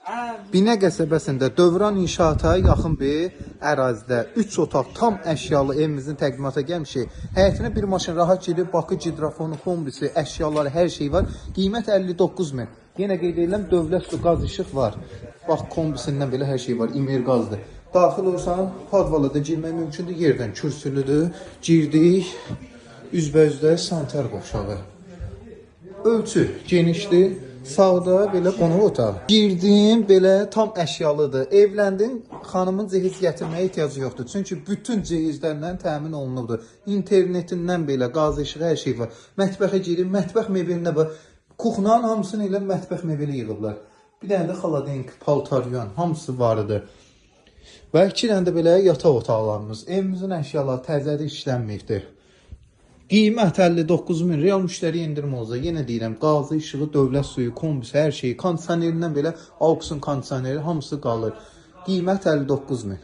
Binə qəsəbəsində Dövran İnşaata yaxın bir ərazidə 3 otaq tam əşyalı evimizin təqdimata gəlmişik. Həyətinə bir maşın rahat girib, Bakı gidrafonu, kombisi, əşyaları, hər şey var. Qiymət 59 min. Yenə qeyd edirəm, dövlət su, qaz, işıq var. Bax, kombisindən belə hər şey var, İmir qazdır. Daxil olsan, podvala da girmək mümkündür, yerdən kürsülüdür. Girdik, üzbəyüzdə sanitar qovşağı. Ölçü genişdir. Sağda belə qonaq otağı. Girdim, belə tam əşyalıdır. Evləndin, xanımın cehiz gətirməyə ehtiyacı yoxdur. Çünki bütün cehizlərlə təmin olunubdur. İnternetindən belə, qaz, işıq, hər şey var. Mətbəxə girin, mətbəx mebelinə bax. Kuxnanın hamısını ilə mətbəx mebeli yığıblar. Bir dənə də xaladenk, paltaryan, hamısı varıdır. Və 2 dənə də belə yataq otaqlarımız. Evimizin əşyaları təzədə işlənməyibdir. Qiymət 59 min, real müştəri indirim olsa, yenə deyirəm, qazı, işığı, dövlət suyu, kombisi, hər şeyi, kondisionerindən belə, auksun kondisioneri, hamısı qalır. Qiymət 59 min.